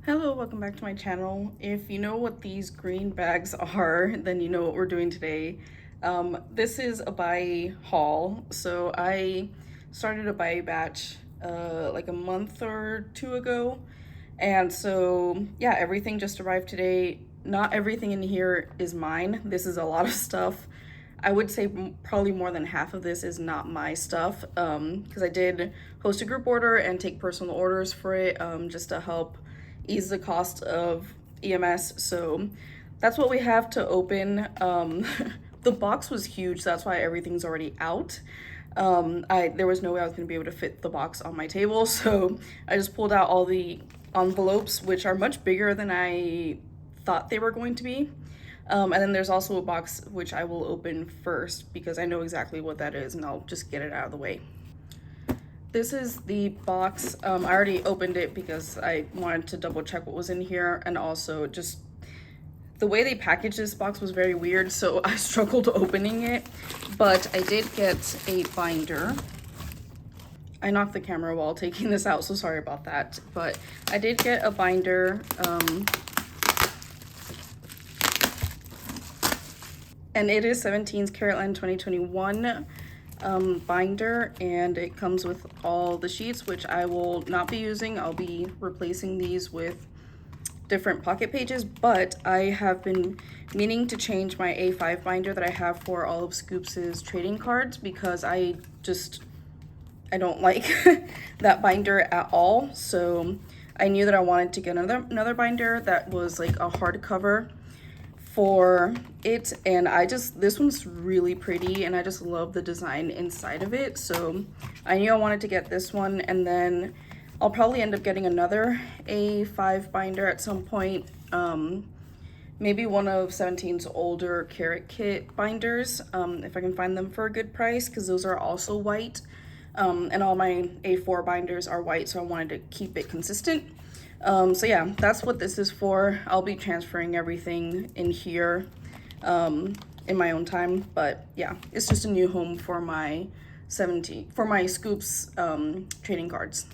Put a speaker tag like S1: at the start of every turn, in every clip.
S1: Hello, welcome back to my channel. If you know what these green bags are, then you know what we're doing today. This is a Buyee haul. So I started a Buyee batch like a month or two ago. And so yeah, everything just arrived today. Not everything in here is mine. This is a lot of stuff. I would say probably more than half of this is not my stuff because I did host a group order and take personal orders for it just to help ease the cost of EMS. So that's what we have to open. The box was huge, so that's why everything's already out. There was no way I was going to be able to fit the box on my table, so I just pulled out all the envelopes, which are much bigger than I thought they were going to be. And then there's also a box which I will open first because I know exactly what that is, and I'll just get it out of the way. This is the box. I already opened it because I wanted to double check what was in here, and also just the way they packaged this box was very weird, so I struggled opening it, but I did get a binder. I knocked the camera while taking this out, so sorry about that, but I did get a binder. And it is 17's Caratline 2021 binder, and it comes with all the sheets, which I will not be using. I'll be replacing these with different pocket pages, but I have been meaning to change my A5 binder that I have for all of Scoops's trading cards because I don't like that binder at all. So I knew that I wanted to get another binder that was like a hardcover for it, and this one's really pretty and I just love the design inside of it, so I knew I wanted to get this one. And then I'll probably end up getting another A5 binder at some point, maybe one of 17's older Carat Kit binders, if I can find them for a good price, because those are also white, and all my A4 binders are white, so I wanted to keep it consistent. So yeah, that's what this is for. I'll be transferring everything in here in my own time, but yeah, it's just a new home for my Scoops trading cards.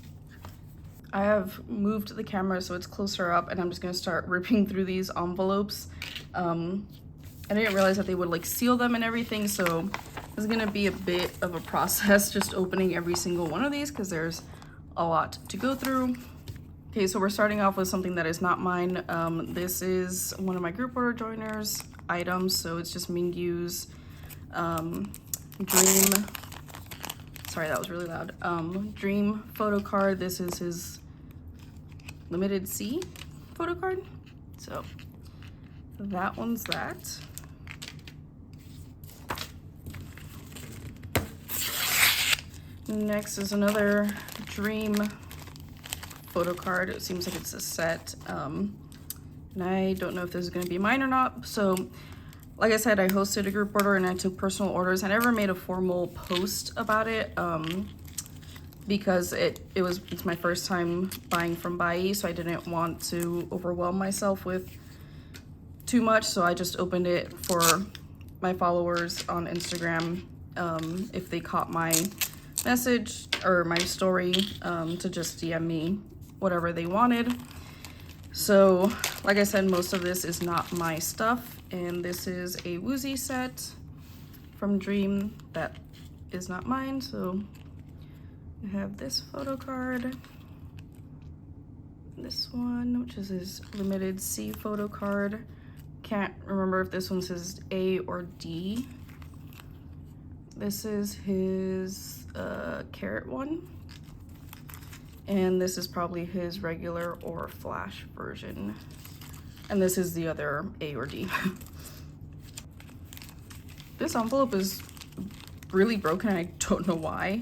S1: I have moved the camera so it's closer up, and I'm just gonna start ripping through these envelopes. I didn't realize that they would like seal them and everything, so it's gonna be a bit of a process just opening every single one of these because there's a lot to go through. Okay, so we're starting off with something that is not mine. This is one of my group order joiners items, so it's just Mingyu's Dream, sorry that was really loud, Dream photo card. This is his limited C photo card, so that one's that. Next is another Dream photo card. It seems like it's a set, and I don't know if this is going to be mine or not. So like I said, I hosted a group order and I took personal orders. I never made a formal post about it because it's my first time buying from Buyee, so I didn't want to overwhelm myself with too much, so I just opened it for my followers on Instagram, if they caught my message or my story, to just DM me whatever they wanted. So like I said, most of this is not my stuff, and this is a Woozy set from Dream that is not mine. So I have this photo card, this one, which is his limited C photo card. Can't remember if this one says A or D. This is his Carat one, and this is probably his regular or flash version, and this is the other A or D. This envelope is really broken. I don't know why.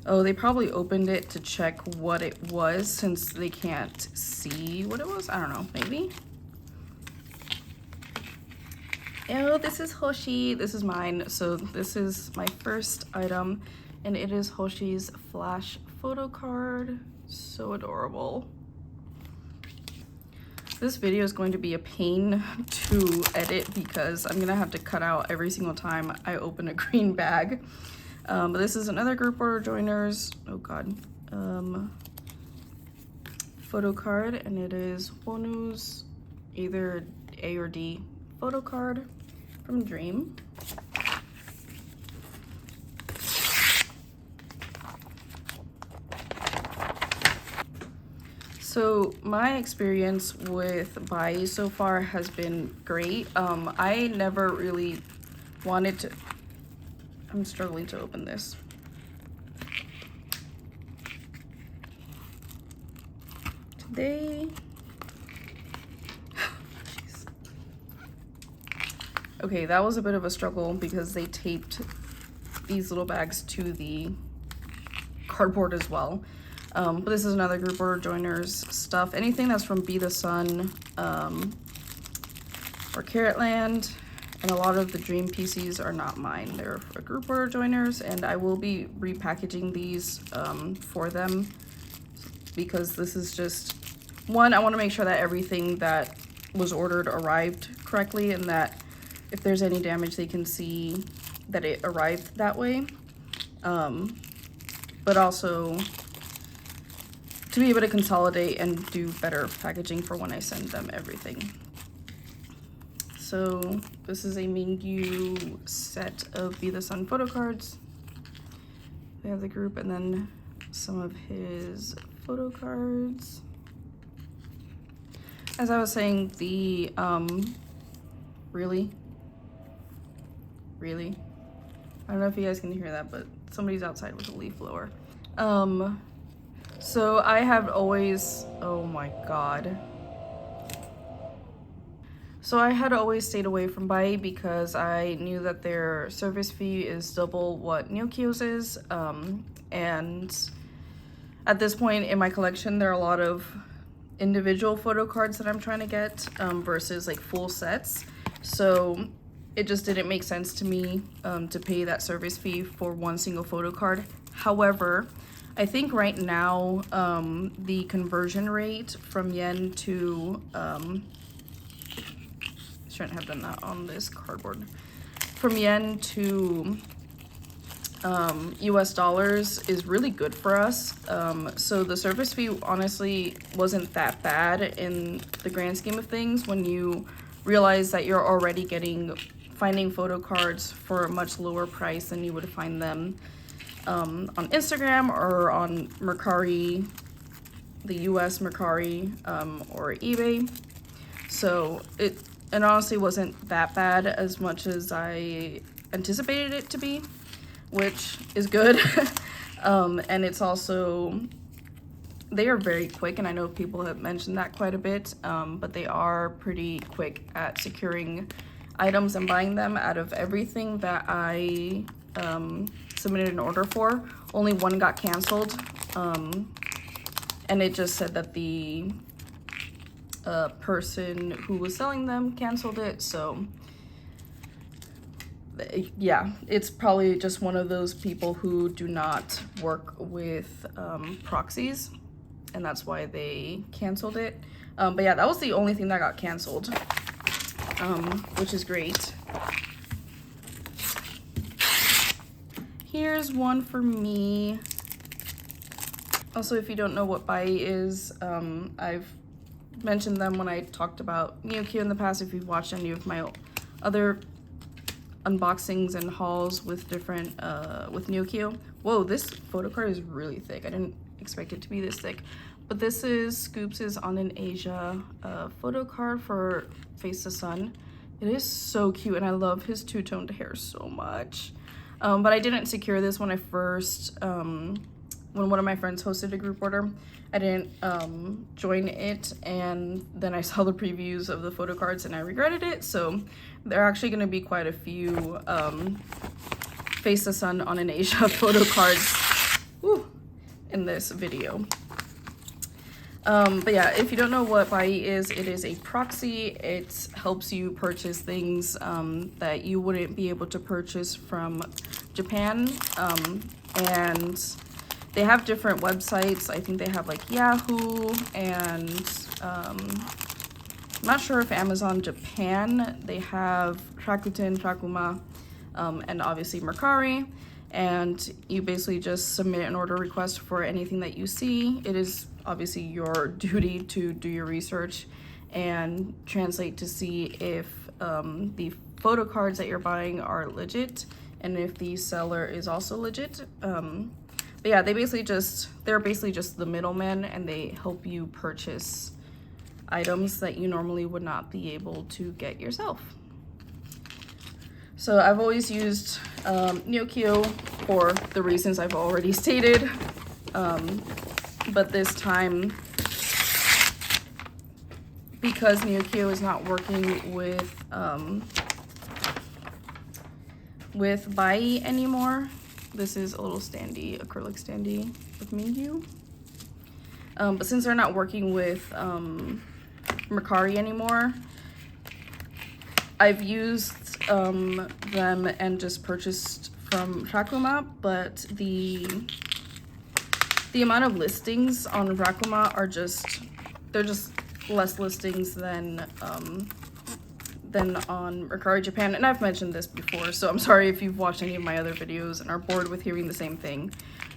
S1: Oh, they probably opened it to check what it was since they can't see what it was. I don't know, maybe. Oh, this is Hoshi. This is mine. So this is my first item, and it is Hoshi's flash photo card. So adorable. This video is going to be a pain to edit because I'm gonna have to cut out every single time I open a green bag. But this is another group order joiners. Oh god. photo card, and it is Wonu's either A or D photo card from Dream. So my experience with Buyee so far has been great. I never really wanted to, I'm struggling to open this. They, jeez. Okay, that was a bit of a struggle because they taped these little bags to the cardboard as well. But this is another group order joiners stuff. Anything that's from Be the Sun or Carrotland, and a lot of the Dream PCs are not mine. They're for group order joiners, and I will be repackaging these for them because this is just one. I want to make sure that everything that was ordered arrived correctly, and that if there's any damage, they can see that it arrived that way. But also to be able to consolidate and do better packaging for when I send them everything. So this is a Mingyu set of Be the Sun photo cards. We have the group and then some of his photo cards. As I was saying, the really, I don't know if you guys can hear that, but somebody's outside with a leaf blower. So I have always, oh my god. So I had always stayed away from Buyee because I knew that their service fee is double what Neokyo's is. And at this point in my collection, there are a lot of individual photo cards that I'm trying to get versus like full sets. So it just didn't make sense to me to pay that service fee for one single photo card. However, I think right now the conversion rate from yen to shouldn't have done that on this cardboard, from yen to US dollars is really good for us. So the service fee honestly wasn't that bad in the grand scheme of things when you realize that you're already finding photo cards for a much lower price than you would find them on Instagram or on Mercari, the US Mercari, or eBay. So it honestly wasn't that bad as much as I anticipated it to be, which is good. And it's also, they are very quick, and I know people have mentioned that quite a bit, but they are pretty quick at securing items and buying them. Out of everything that I submitted an order for, only one got canceled, and it just said that the person who was selling them canceled it. So yeah, it's probably just one of those people who do not work with proxies, and that's why they canceled it. But yeah, that was the only thing that got canceled, which is great. Here's one for me. Also, if you don't know what Buyee is, I've mentioned them when I talked about Neokyo in the past. If you've watched any of my other unboxings and hauls with different with Neokyo. Whoa, this photo card is really thick. I didn't expect it to be this thick. But this is Scoops' On in Asia photo card for Face the Sun. It is so cute, and I love his two-toned hair so much. But I didn't secure this when I first, when one of my friends hosted a group order. I didn't join it, and then I saw the previews of the photo cards and I regretted it. So there are actually going to be quite a few Face the Sun On in Asia photo cards in this video. But yeah, if you don't know what Buyee is, it is a proxy. It helps you purchase things that you wouldn't be able to purchase from Japan, and they have different websites. I think they have like Yahoo, and I'm not sure if Amazon Japan, they have Rakuten, Rakuma, and obviously Mercari. And you basically just submit an order request for anything that you see. It is obviously your duty to do your research and translate to see if the photo cards that you're buying are legit and if the seller is also legit. But yeah, they're basically just the middleman, and they help you purchase items that you normally would not be able to get yourself. So I've always used Neokyo for the reasons I've already stated, but this time, because Neokyo is not working with Buyee anymore. This is a little standee, acrylic standee with Mingyu. But since they're not working with Mercari anymore, I've used them and just purchased from Rakuma, but the amount of listings on Rakuma are they're just less listings than on Mercari Japan, and I've mentioned this before, so I'm sorry if you've watched any of my other videos and are bored with hearing the same thing.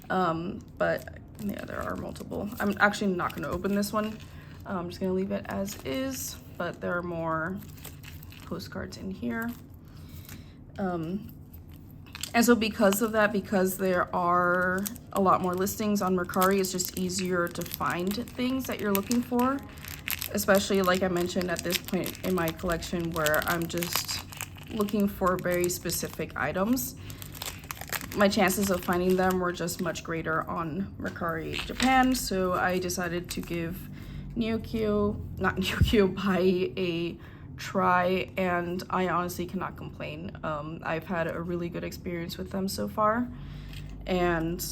S1: But yeah, there are multiple. I'm actually not going to open this one. I'm just going to leave it as is, but there are more postcards in here. And so because of that, because there are a lot more listings on Mercari, it's just easier to find things that you're looking for. Especially, like I mentioned, at this point in my collection where I'm just looking for very specific items, my chances of finding them were just much greater on Mercari Japan. So I decided to give Buyee a try, and I honestly cannot complain. I've had a really good experience with them so far and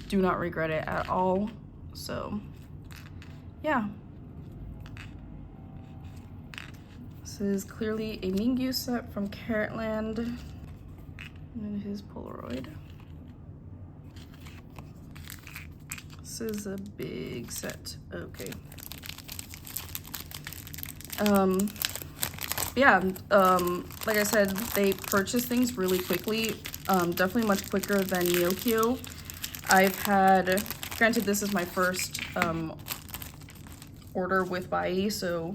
S1: do not regret it at all. So yeah. This is clearly a Mingyu set from Carrotland, and then his Polaroid. This is a big set. Okay. Yeah, like I said, they purchase things really quickly, definitely much quicker than Neokyo. Granted, this is my first order with Buyee, so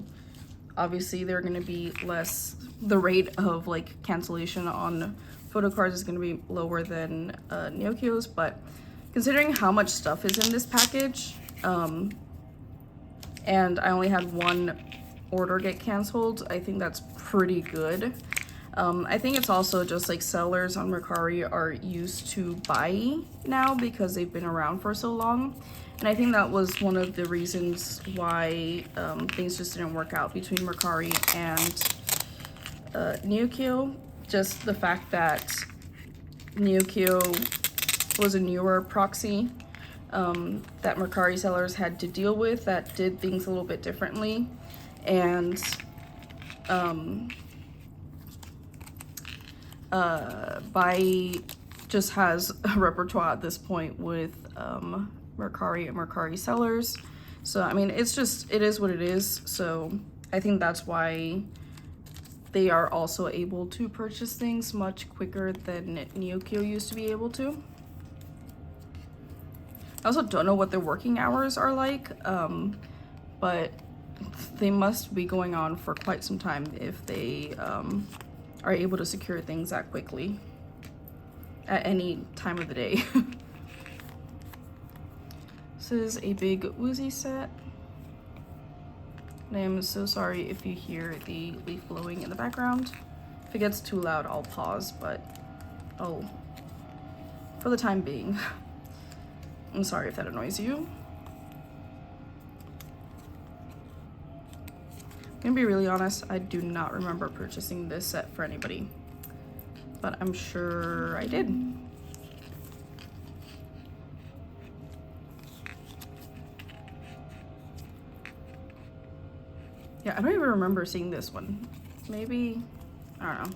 S1: obviously they're going to be less, the rate of like cancellation on photo cards is going to be lower than Neokyo's, but considering how much stuff is in this package, and I only had one order get canceled, I think that's pretty good. I think it's also just like sellers on Mercari are used to Buyee now because they've been around for so long. And I think that was one of the reasons why things just didn't work out between Mercari and Neokyo. Just the fact that Neokyo was a newer proxy that Mercari sellers had to deal with that did things a little bit differently. And Buyee just has a repertoire at this point with Mercari and Mercari sellers. So I mean, it is what it is. So I think that's why they are also able to purchase things much quicker than Neokyo used to be able to. I also don't know what their working hours are like, but they must be going on for quite some time if they are able to secure things that quickly at any time of the day. This is a big Woozy set. And I am so sorry if you hear the leaf blowing in the background. If it gets too loud, I'll pause, but for the time being, I'm sorry if that annoys you. I'm gonna be really honest, I do not remember purchasing this set for anybody, but I'm sure I did. Yeah, I don't even remember seeing this one. Maybe, I don't know.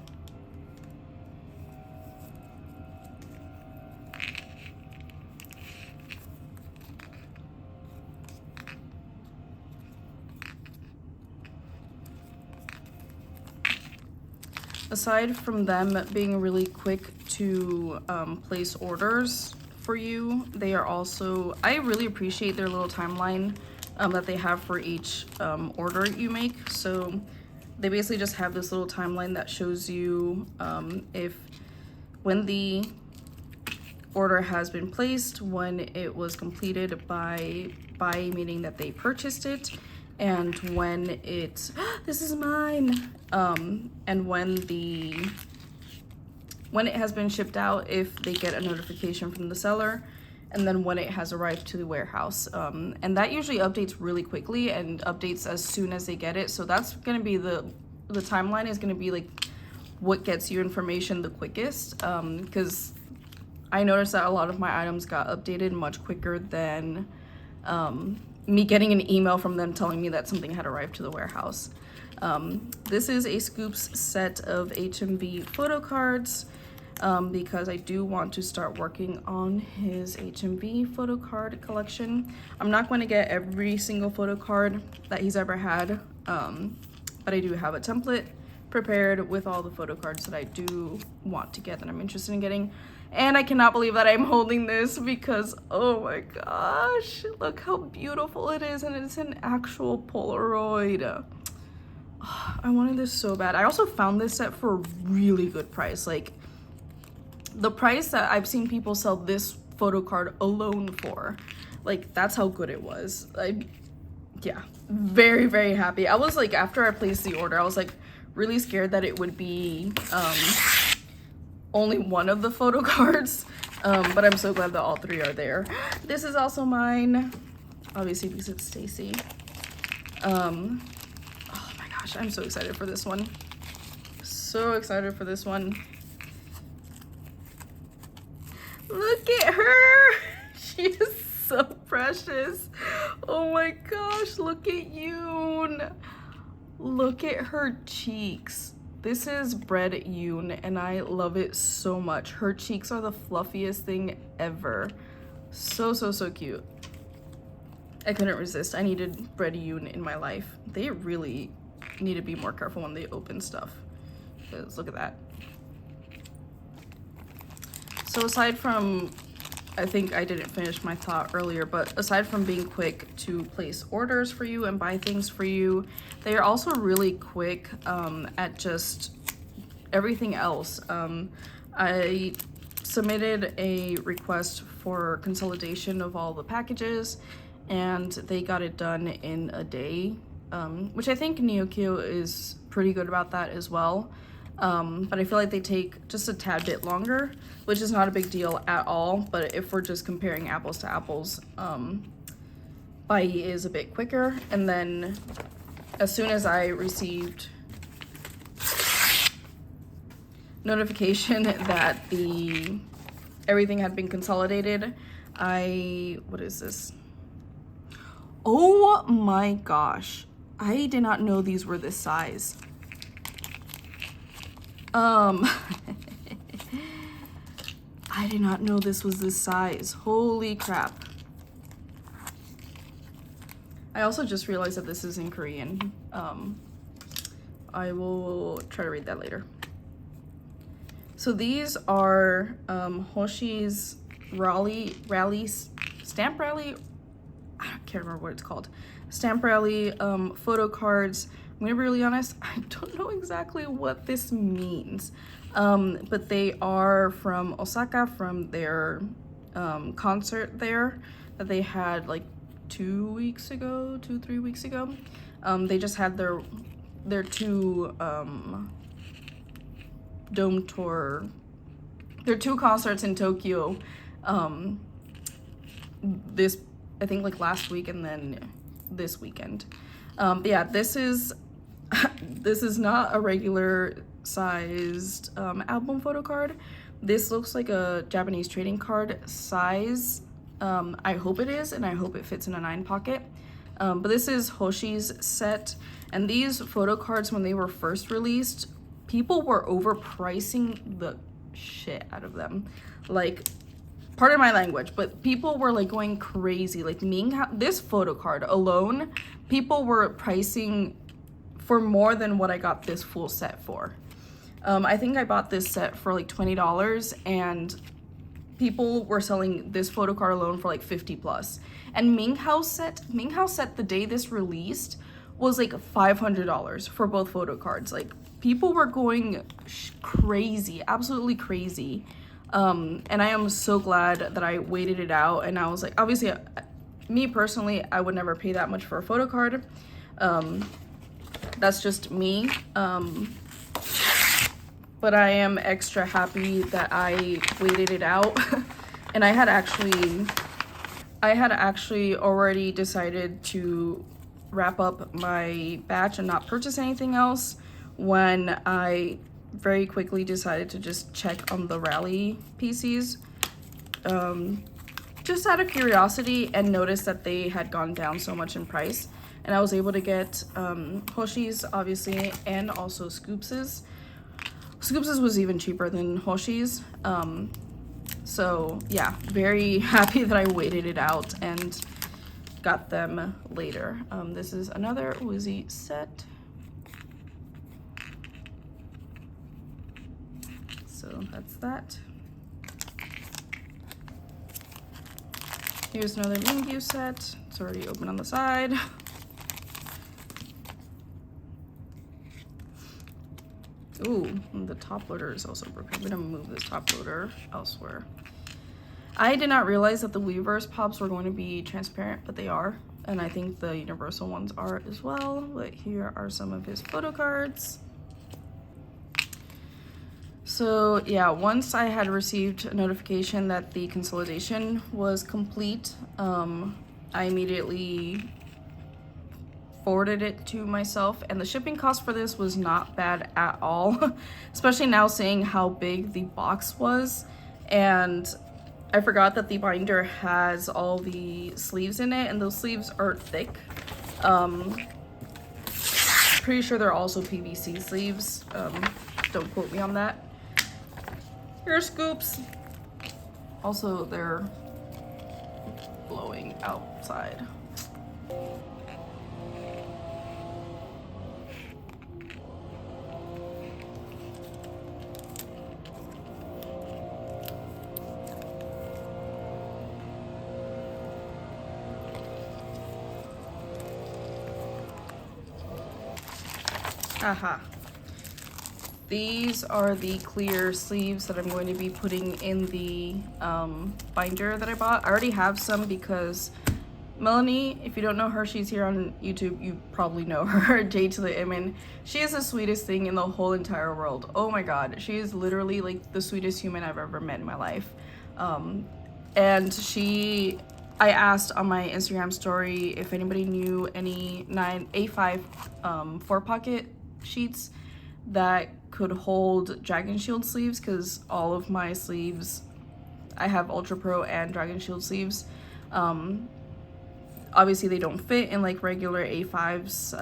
S1: Aside from them being really quick to place orders for you. They are also, I really appreciate their little timeline that they have for each order you make. So they basically just have this little timeline that shows you when the order has been placed, when it was completed by Buyee, meaning that they purchased it, and when it this is mine, and when it has been shipped out, if they get a notification from the seller, and then when it has arrived to the warehouse. And that usually updates really quickly and updates as soon as they get it. So that's gonna be the timeline is gonna be like what gets you information the quickest, because I noticed that a lot of my items got updated much quicker than me getting an email from them telling me that something had arrived to the warehouse. This is a Scoops set of HMV photo cards, because I do want to start working on his HMV photo card collection. I'm not going to get every single photo card that he's ever had, but I do have a template prepared with all the photo cards that I do want to get, that I'm interested in getting. And I cannot believe that I'm holding this because, oh my gosh, look how beautiful it is, and it's an actual Polaroid. Oh, I wanted this so bad. I also found this set for a really good price. Like, the price that I've seen people sell this photo card alone for, like, that's how good it was. Yeah, very, very happy. I was like, after I placed the order, I was like really scared that it would be only one of the photo cards, but I'm so glad that all three are there. This is also mine, obviously, because it's Stacy. Oh my gosh, I'm so excited for this one. So excited for this one. Look at her. She is so precious. Oh my gosh, look at Yoon. Look at her cheeks. This is Bread Yoon, and I love it so much. Her cheeks are the fluffiest thing ever. So, so, so cute. I couldn't resist. I needed Bread Yoon in my life. They really need to be more careful when they open stuff, because look at that. So aside from, I think I didn't finish my thought earlier, but aside from being quick to place orders for you and buy things for you, they are also really quick at just everything else. I submitted a request for consolidation of all the packages, and they got it done in a day, which I think Neokyo is pretty good about that as well. But I feel like they take just a tad bit longer, which is not a big deal at all. But if we're just comparing apples to apples, Buyee is a bit quicker. And then as soon as I received notification that everything had been consolidated, what is this? Oh my gosh, I did not know these were this size. I did not know this was this size. Holy crap. I also just realized that this is in Korean. I will try to read that later. So these are Hoshi's Stamp Rally. I can't remember what it's called. Stamp Rally photo cards. I'm gonna be really honest, I don't know exactly what this means, but they are from Osaka, from their concert there that they had like 3 weeks ago. They just had their two dome tour, their two concerts in Tokyo, this, I think, like last week and then this weekend. But yeah, this is not a regular sized album photo card. This looks like a Japanese trading card size. I hope it is, and I hope it fits in a 9 pocket. But this is Hoshi's set, and these photo cards, when they were first released, people were overpricing the shit out of them. Like, pardon my language, but people were like going crazy. Like, this photo card alone, people were pricing for more than what I got this full set for. I think I bought this set for like $20, and people were selling this photo card alone for like 50 plus. And Ming House set the day this released was like $500 for both photo cards. Like, people were going crazy, absolutely crazy. And I am so glad that I waited it out. And I was like, obviously, me personally, I would never pay that much for a photo card. That's just me. But I am extra happy that I waited it out. And I had actually already decided to wrap up my batch and not purchase anything else when I very quickly decided to just check on the rally PCs, just out of curiosity, and noticed that they had gone down so much in price. And I was able to get Hoshi's, obviously, and also Scoops's. Scoops's was even cheaper than Hoshi's. So yeah, very happy that I waited it out and got them later. This is another Woozy set. So that's that. Here's another Mingyu set. It's already open on the side. Ooh, the top loader is also broken. I'm gonna move this top loader elsewhere. I did not realize that the Weverse pops were going to be transparent, but they are. And I think the universal ones are as well. But here are some of his photo cards. So yeah, once I had received a notification that the consolidation was complete, I immediately forwarded it to myself, and the shipping cost for this was not bad at all. Especially now seeing how big the box was. And I forgot that the binder has all the sleeves in it, and those sleeves are thick. Pretty sure they're also PVC sleeves. Don't quote me on that. Here are Scoops. Also, they're blowing outside. Aha. These are the clear sleeves that I'm going to be putting in the binder that I bought. I already have some because Melanie, if you don't know her, she's here on YouTube. You probably know her, J to the M, and she is the sweetest thing in the whole entire world. Oh my god, she is literally like the sweetest human I've ever met in my life. And I asked on my Instagram story if anybody knew any A5 4 pocket sheets that could hold Dragon Shield sleeves, because all of my sleeves, I have Ultra Pro and Dragon Shield sleeves. Obviously they don't fit in like regular A5's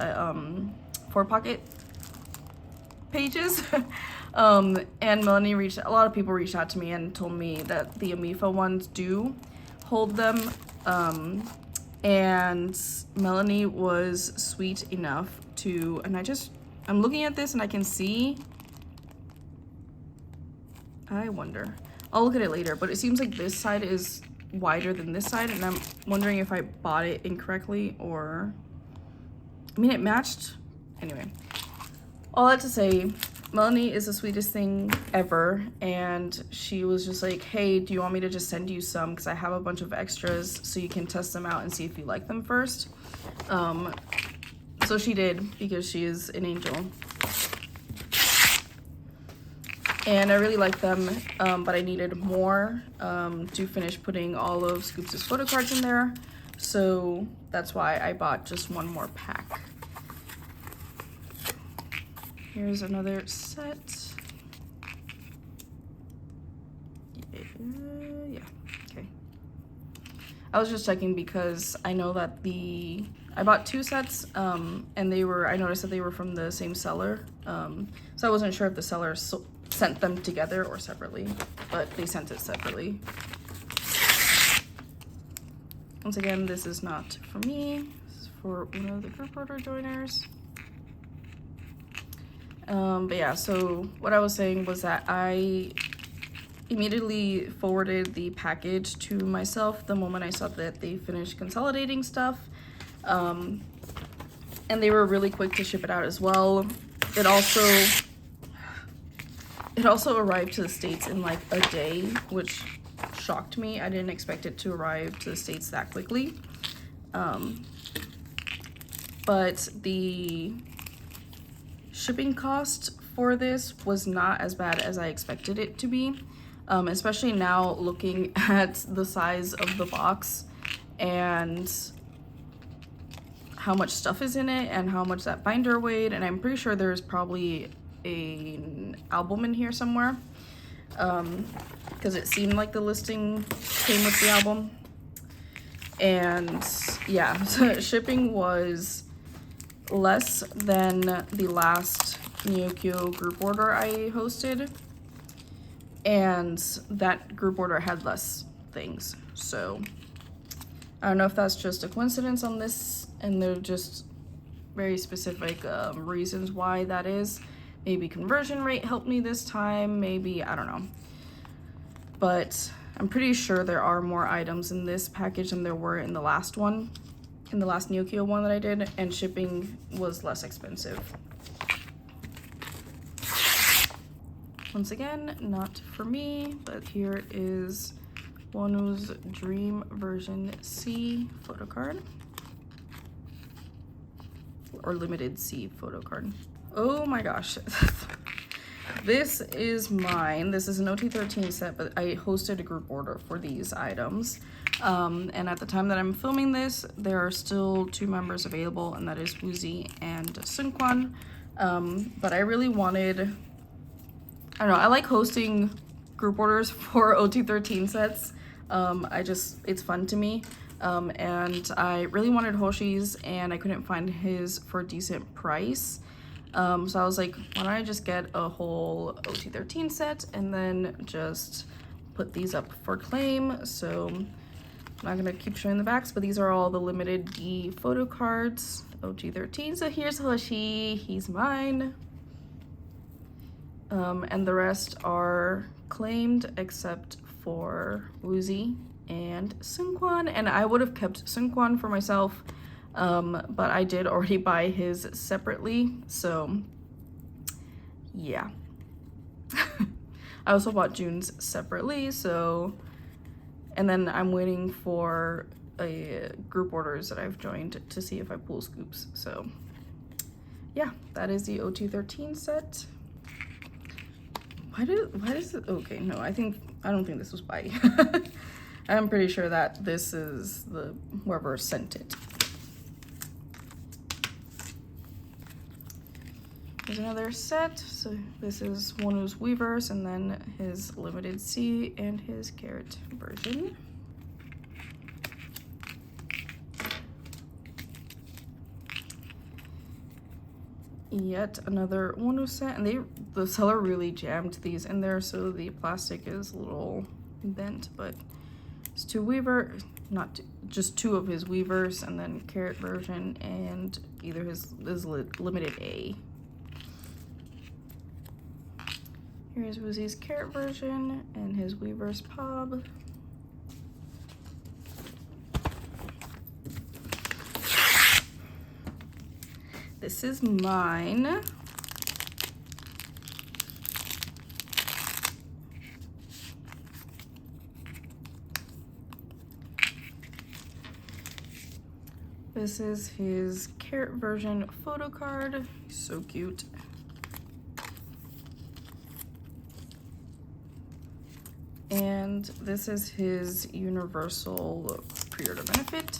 S1: 4 pocket pages. And Melanie a lot of people reached out to me and told me that the Amifa ones do hold them. And Melanie was sweet enough to, and I'm looking at this and I can see, I wonder, I'll look at it later, but it seems like this side is wider than this side, and I'm wondering if I bought it incorrectly, or, I mean, it matched. Anyway, all that to say, Melanie is the sweetest thing ever, and she was just like, hey, do you want me to just send you some, because I have a bunch of extras so you can test them out and see if you like them first. So she did, because she is an angel. And I really like them, but I needed more to finish putting all of Scoops' photo cards in there. So that's why I bought just one more pack. Here's another set. Yeah, okay. I was just checking because I know that I bought 2 sets, and I noticed that they were from the same seller. So I wasn't sure if the seller sent them together or separately, but they sent it separately. Once again, this is not for me. This is for one of the group order joiners. But yeah, so what I was saying was that I immediately forwarded the package to myself the moment I saw that they finished consolidating stuff. And they were really quick to ship it out as well. It also arrived to the States in like a day, which shocked me. I didn't expect it to arrive to the States that quickly. But the shipping cost for this was not as bad as I expected it to be, especially now looking at the size of the box and how much stuff is in it and how much that binder weighed. And I'm pretty sure there's probably an album in here somewhere, because it seemed like the listing came with the album. And yeah, so shipping was less than the last Neokyo group order I hosted, and that group order had less things. So I don't know if that's just a coincidence on this, and they're just very specific reasons why that is. Maybe conversion rate helped me this time, maybe, I don't know. But I'm pretty sure there are more items in this package than there were in the last one, in the last Neokyo one that I did, and shipping was less expensive. Once again, not for me, but here is Wonu's Dream Version C photo card, or Limited C photo card. Oh my gosh. This is mine. This is an OT13 set, but I hosted a group order for these items. And at the time that I'm filming this, there are still 2 members available, and that is Buyee and Sunkwon. But I really wanted, I don't know, I like hosting group orders for OT13 sets. It's fun to me. And I really wanted Hoshi's, and I couldn't find his for a decent price. So I was like, why don't I just get a whole OT13 set and then just put these up for claim. So I'm not gonna keep showing the backs, but these are all the limited D photo cards, OT13. So here's Hoshi, he's mine. And the rest are claimed except for Buyee and Sunkwon. And I would have kept Sunkwon for myself, but I did already buy his separately, so yeah. I also bought June's separately, so, and then I'm waiting for a group orders that I've joined to see if I pull scoops. So yeah, that is the OT13 set. Why does it, okay, no, I don't think this was Buyee. I'm pretty sure that this is whoever sent it. Here's another set. So this is Wonu's Weavers, and then his Limited C and his Carrot version. Yet another Wonu set, and the seller really jammed these in there, so the plastic is a little bent, but it's 2 Weaver, just 2 of his Weavers, and then Carrot version, and either his Limited A. Here's Buyee's Carrot version and his Weaver's Pob. This is mine. This is his Carrot version photo card. So cute. And this is his universal pre-order benefit.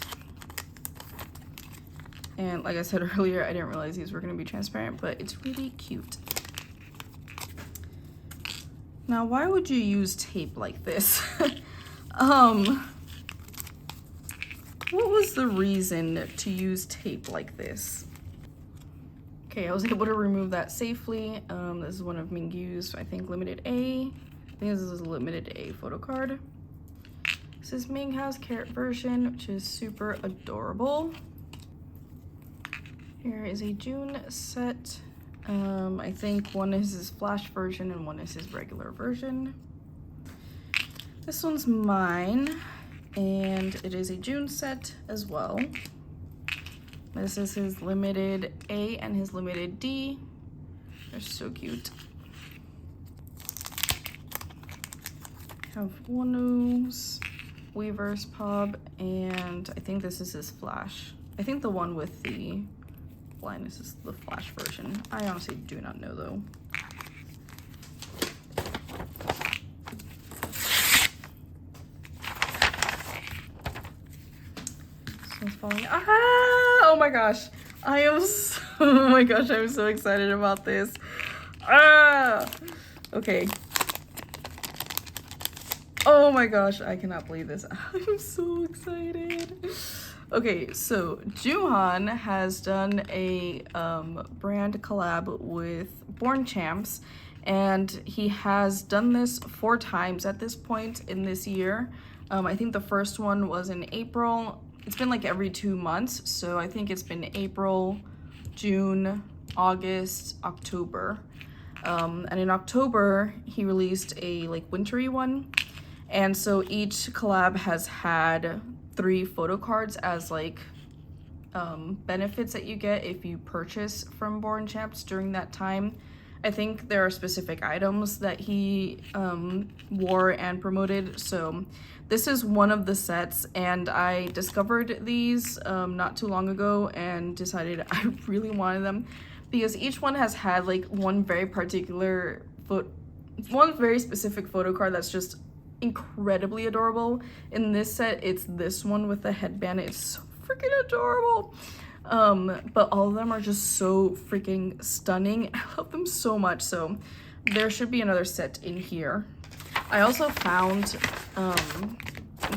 S1: And like I said earlier, I didn't realize these were going to be transparent, but it's really cute. Now, why would you use tape like this? What was the reason to use tape like this? Okay, I was able to remove that safely. This is one of Mingyu's, I think, Limited A. I think this is a Limited A photo card. This is Minghao's Carrot version, which is super adorable. Here is a June set. I think one is his flash version and one is his regular version. This one's mine, and it is a June set as well. This is his limited A and his limited D. They're so cute. Have Wanu's, Weaver's Pub, and I think this is his Flash. I think the one with the blindness is the Flash version. I honestly do not know though. This one's falling. Ah! Oh my gosh. I am so, oh my gosh, I'm so excited about this. Ah! Okay. Oh my gosh, I cannot believe this. I'm so excited. Okay, so Juhan has done a brand collab with Born Champs, and he has done this 4 times at this point in this year. I think the first one was in April. It's been like every 2 months, so I think it's been April, June, August, October. And in October, he released a like wintry one. And so each collab has had 3 photo cards as like benefits that you get if you purchase from Born Champs during that time. I think there are specific items that he wore and promoted. So this is one of the sets, and I discovered these not too long ago and decided I really wanted them because each one has had like one very specific photo card that's just incredibly adorable. In this set, it's this one with the headband. It's so freaking adorable. But all of them are just so freaking stunning. I love them so much. So there should be another set in here. I also found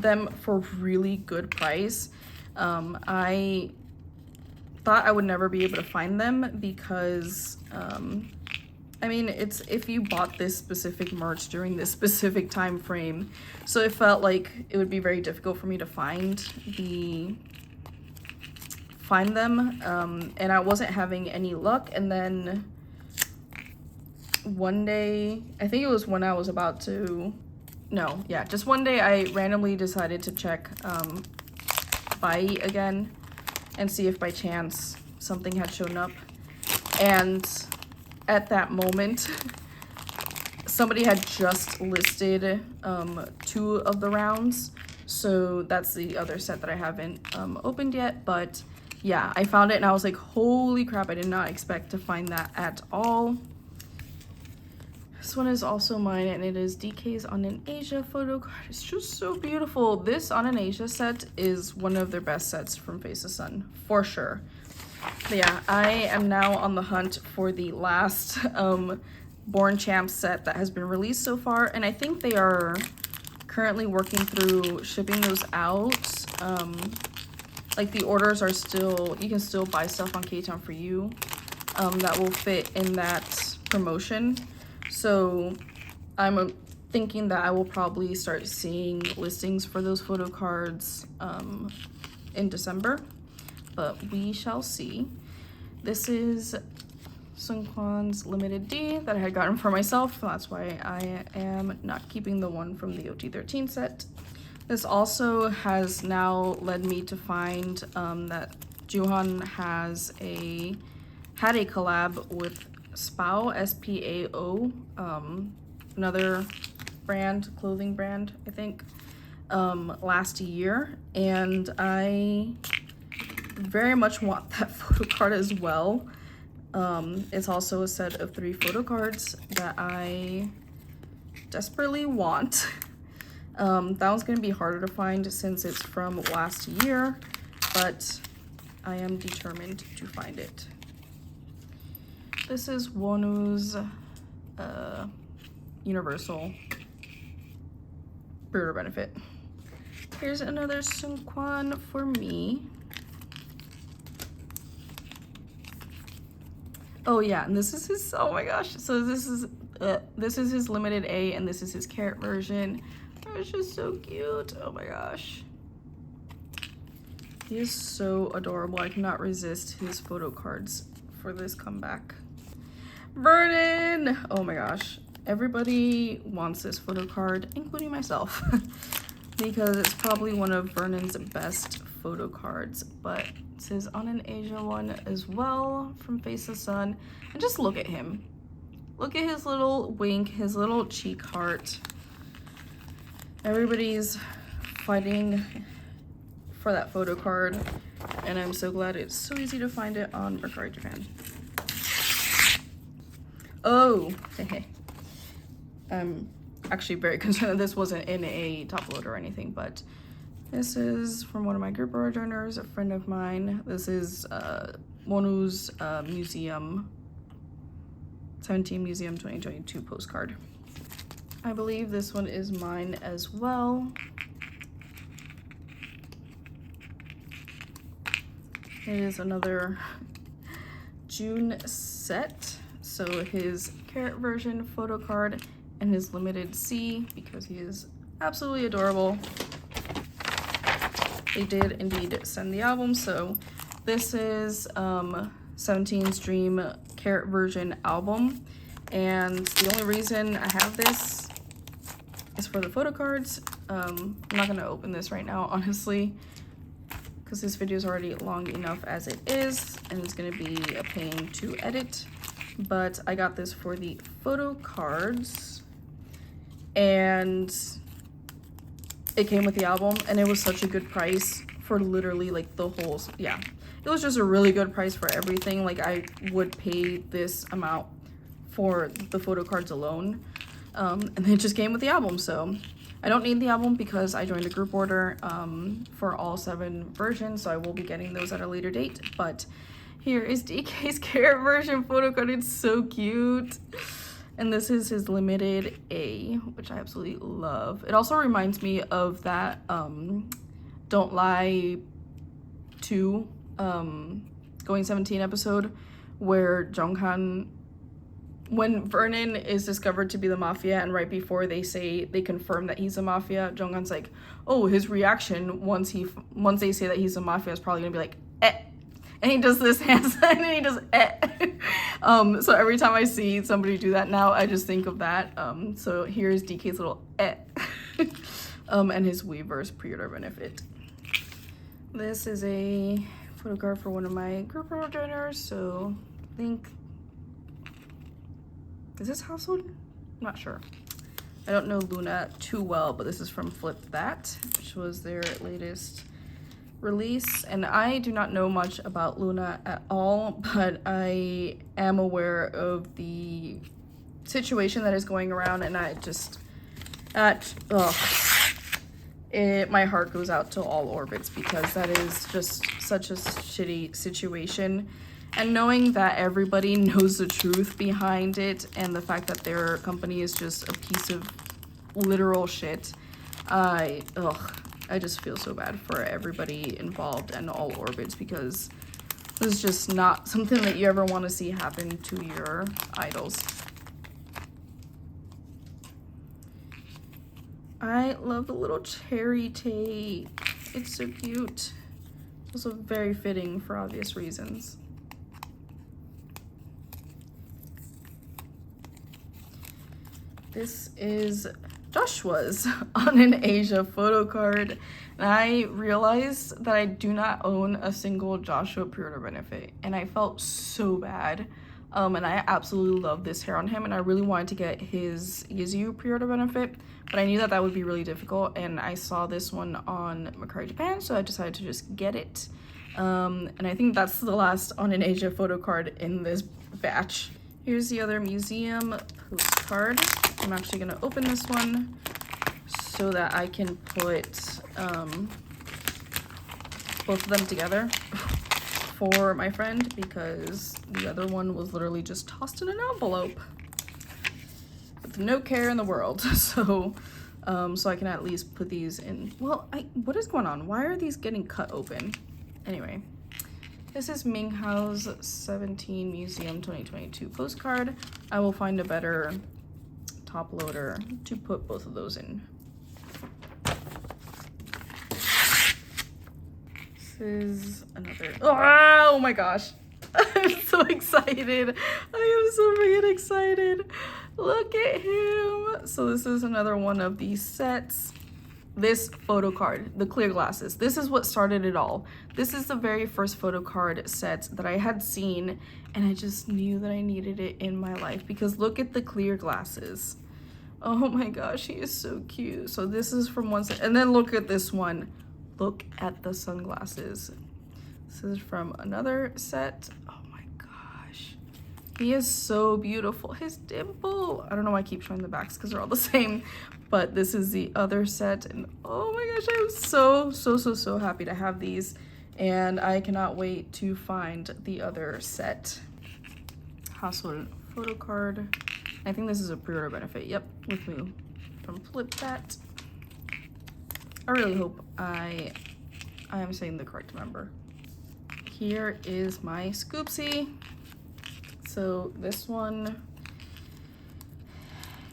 S1: them for really good price. I thought I would never be able to find them because I mean, it's if you bought this specific merch during this specific time frame, so it felt like it would be very difficult for me to find them, and I wasn't having any luck. And then one day, I think it was when I was about to, no, yeah, just one day I randomly decided to check Buyee again and see if by chance something had shown up, and at that moment, somebody had just listed 2 of the rounds. So that's the other set that I haven't opened yet. But yeah, I found it and I was like, holy crap, I did not expect to find that at all. This one is also mine, and it is DK's On an Asia photo card. It's just so beautiful. This On an Asia set is one of their best sets from Face the Sun, for sure. But yeah, I am now on the hunt for the last Born Champs set that has been released so far, and I think they are currently working through shipping those out. Like the orders are still, you can still buy stuff on K-Town for You that will fit in that promotion. So I'm thinking that I will probably start seeing listings for those photo cards in December. But we shall see. This is Seungkwan's limited D that I had gotten for myself. That's why I am not keeping the one from the OT13 set. This also has now led me to find that Juhan had a collab with Spao, S-P-A-O, another brand, clothing brand, I think, last year. And I very much want that photo card as well. It's also a set of 3 photo cards that I desperately want. That one's gonna be harder to find since it's from last year, but I am determined to find it. This is Wonu's Universal Breeder Benefit. Here's another Seungkwan for me. Oh yeah, and this is his, oh my gosh, so this is his limited A, and this is his carrot version. It's just so cute. Oh my gosh, he is so adorable. I cannot resist his photo cards for this comeback. Vernon, oh my gosh, Everybody wants this photo card, including myself, because it's probably one of Vernon's best photo cards. But this is on an Asia one as well from Face the Sun. And just look at him. Look at his little wink, his little cheek heart. Everybody's fighting for that photo card, and I'm so glad it's so easy to find it on Mercari Japan. Oh, hey. I'm actually very concerned that this wasn't in a top load or anything, but this is from one of my group joiners, a friend of mine. This is Monu's Museum 17 Museum 2022 postcard. I believe this one is mine as well. It is another June set. So his carrot version photo card and his limited C, because he is absolutely adorable. They did indeed send the album. So this is 17's Dream carrot version album. And the only reason I have this is for the photo cards. I'm not gonna open this right now, honestly, because this video is already long enough as it is, and it's gonna be a pain to edit. But I got this for the photo cards, and it came with the album, and it was such a good price for literally like the whole, yeah. It was just a really good price for everything. Like I would pay this amount for the photo cards alone, and it just came with the album. So I don't need the album because I joined a group order for all 7 versions, so I will be getting those at a later date. But here is DK's carrot version photo card. It's so cute. And this is his limited A, which I absolutely love. It also reminds me of that Don't Lie 2 Going 17 episode where Jonghan, when Vernon is discovered to be the mafia, and right before they confirm that he's a mafia, Jonghan's like, oh, his reaction once they say that he's a mafia is probably gonna be like, eh. And he does this hand sign, and he does eh. So every time I see somebody do that now, I just think of that. So here's DK's little eh. And his Weaver's pre-order benefit. This is a photo card for one of my group joiners, so I think, is this household? I'm not sure. I don't know Luna too well, but this is from Flip That, which was their latest release. And I do not know much about Luna at all, but I am aware of the situation that is going around, and I just, my heart goes out to all orbits, because that is just such a shitty situation. And knowing that everybody knows the truth behind it, and the fact that their company is just a piece of literal shit, I just feel so bad for everybody involved and all orbits, because this is just not something that you ever want to see happen to your idols. I love the little cherry tape. It's so cute. It's also very fitting for obvious reasons. This is Joshua's on an Asia photo card, and I realized that I do not own a single Joshua pre-order benefit, and I felt so bad. And I absolutely love this hair on him, and I really wanted to get his Yizu pre-order benefit, but I knew that would be really difficult, and I saw this one on Mercari Japan, so I decided to just get it. And I think that's the last on an Asia photo card in this batch. Here's the other museum postcard. I'm actually gonna open this one so that I can put both of them together for my friend, because the other one was literally just tossed in an envelope with no care in the world. So I can at least put these in. Well, what is going on? Why are these getting cut open? Anyway, this is Minghao's 17 Museum 2022 postcard. I will find a better top loader to put both of those in. This is another, oh my gosh. I'm so excited. I am so freaking excited. Look at him. So this is another one of these sets. This photo card, the clear glasses, this is what started it all. This is the very first photo card set that I had seen, and I just knew that I needed it in my life because look at the clear glasses. Oh my gosh, he is so cute. So this is from one set, and then look at this one. Look at the sunglasses. This is from another set. Oh my gosh, he is so beautiful. His dimple, I don't know why I keep showing the backs because they're all the same, but this is the other set, and oh my gosh, I'm so happy to have these, and I cannot wait to find the other set. Household photo card. I think this is a pre-order benefit. Yep, with me from Flip That. I really hope I am saying the correct number. Here is my Scoopsy. So this one,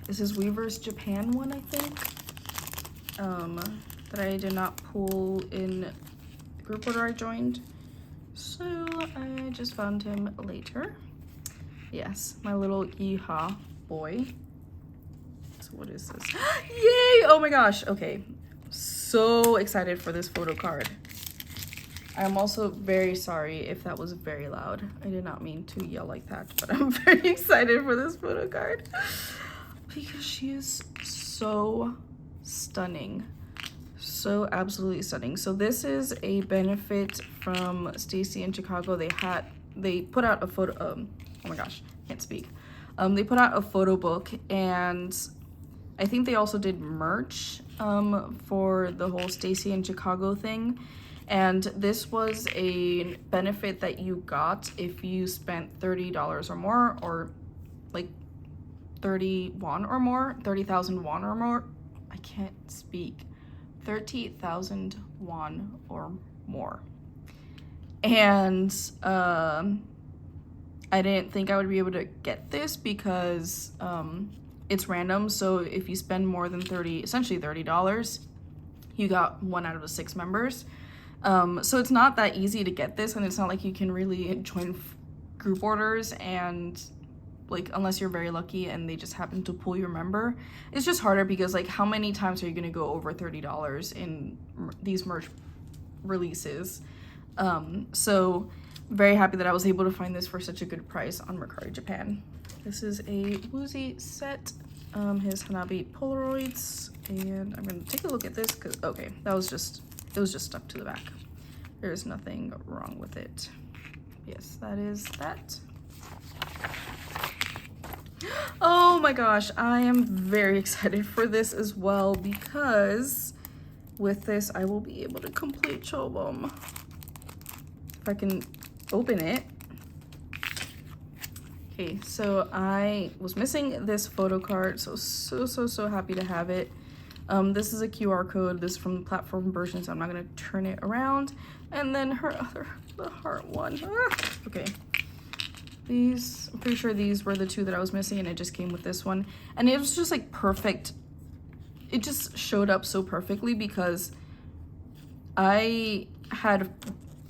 S1: this is Weaver's Japan one, I think, that I did not pull in the group order I joined. So I just found him later. Yes, my little Yeehaw boy. So what is this? Yay! Oh my gosh. Okay. So excited for this photo card. I'm also very sorry if that was very loud. I did not mean to yell like that, but I'm very excited for this photo card because she is so stunning. So absolutely stunning. So this is a benefit from Stacy in Chicago. They put out a photo, oh my gosh, can't speak. They put out a photo book, and I think they also did merch for the whole Stacy in Chicago thing. And this was a benefit that you got if you spent $30 or more, or like 30 won or more, 30,000 won or more. I can't speak. 30,000 won or more. And I didn't think I would be able to get this because it's random. So if you spend more than essentially $30, you got 1 out of the 6 members. So it's not that easy to get this, and it's not like you can really join group orders and like unless you're very lucky and they just happen to pull your member. It's just harder because like how many times are you gonna go over $30 in these merch releases? So very happy that I was able to find this for such a good price on Mercari Japan. This is a Woozy set, his Hanabi Polaroids, and I'm gonna take a look at this because okay, it was just stuck to the back. There's nothing wrong with it. Yes, that is that. Oh my gosh, I am very excited for this as well because with this I will be able to complete Chobom. If I can open it. Okay, so I was missing this photo card, so happy to have it. This is a QR code. This is from the platform version, so I'm not gonna turn it around. And then the heart one. Okay. These, I'm pretty sure these were the 2 that I was missing, and it just came with this one. And it was just like perfect. It just showed up so perfectly because I had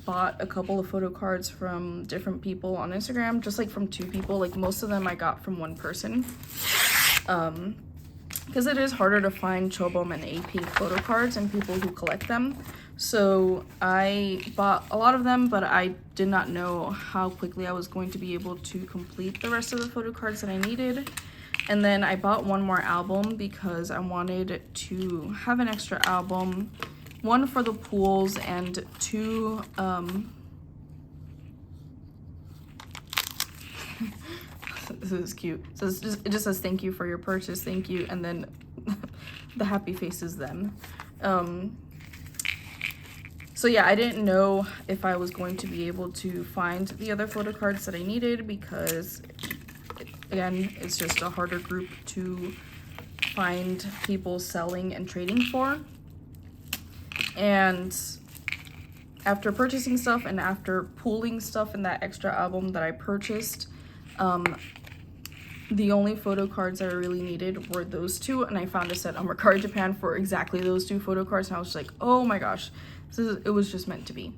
S1: bought a couple of photo cards from different people on Instagram, just like from 2 people. Like most of them I got from 1 person. Because it is harder to find Chobom and AP photo cards and people who collect them. So I bought a lot of them, but I did not know how quickly I was going to be able to complete the rest of the photo cards that I needed. And then I bought 1 more album because I wanted to have an extra album, 1 for the pools and 2 this is cute. So it just says thank you for your purchase, thank you, and then the happy faces them. So yeah, I didn't know if I was going to be able to find the other photo cards that I needed because again, it's just a harder group to find people selling and trading for. And after purchasing stuff and after pooling stuff in that extra album that I purchased, the only photo cards that I really needed were those 2, and I found a set on Mercari Japan for exactly those 2 photo cards, and I was just like, oh my gosh, it was just meant to be.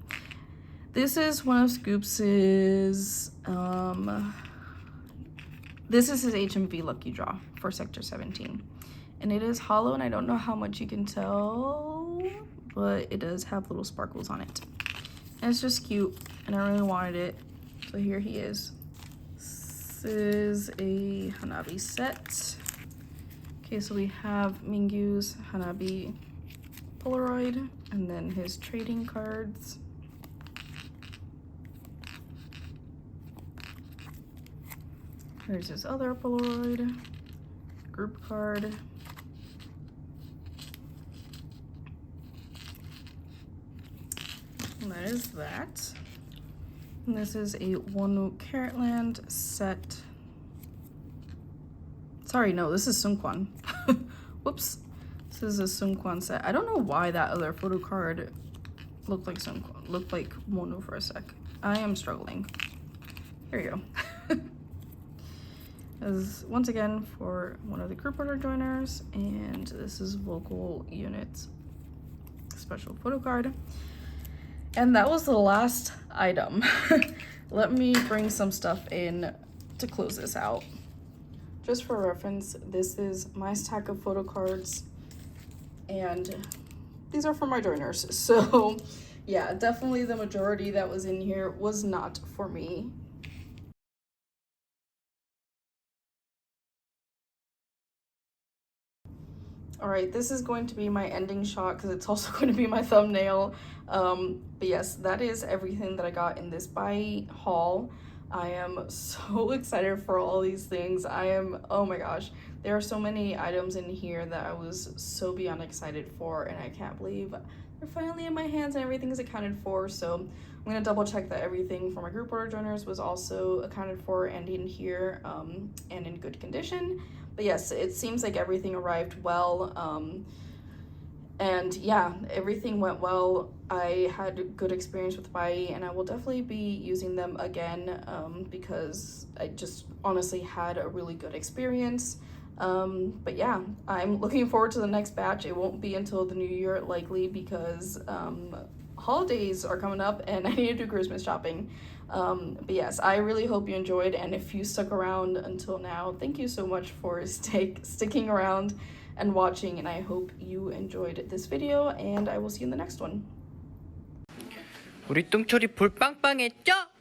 S1: This is one of Scoops's This is his HMV lucky draw for Sector 17. And it is hollow, and I don't know how much you can tell, but it does have little sparkles on it. And it's just cute, and I really wanted it. So here he is. This is a Hanabi set. Okay, so we have Mingyu's Hanabi Polaroid, and then his trading cards. Here's his other Polaroid, group card. And that is that. And this is a Wonu Carrotland set. Sorry, no, this is Sungkwan. Whoops. This is a Sungkwan set. I don't know why that other photo card looked like Sungkwan, looked like Wonu for a sec. I am struggling. Here you go. As once again for one of the group order joiners, and this is Vocal Units special photo card. And that was the last item. Let me bring some stuff in to close this out. Just for reference, this is my stack of photo cards, and these are for my joiners. So yeah, definitely the majority that was in here was not for me. All right, this is going to be my ending shot because it's also going to be my thumbnail. But yes, that is everything that I got in this Buyee haul. I am so excited for all these things. Oh my gosh, there are so many items in here that I was so beyond excited for, and I can't believe they're finally in my hands and everything is accounted for. So I'm gonna double check that everything for my group order joiners was also accounted for and in here and in good condition. But yes, it seems like everything arrived well. And yeah, everything went well. I had a good experience with Buyee, and I will definitely be using them again because I just honestly had a really good experience. But yeah, I'm looking forward to the next batch. It won't be until the new year likely because holidays are coming up and I need to do Christmas shopping. But yes, I really hope you enjoyed, and if you stuck around until now, thank you so much for sticking around and watching, and I hope you enjoyed this video, and I will see you in the next one.
S2: 우리 똥철이 볼빵빵했죠?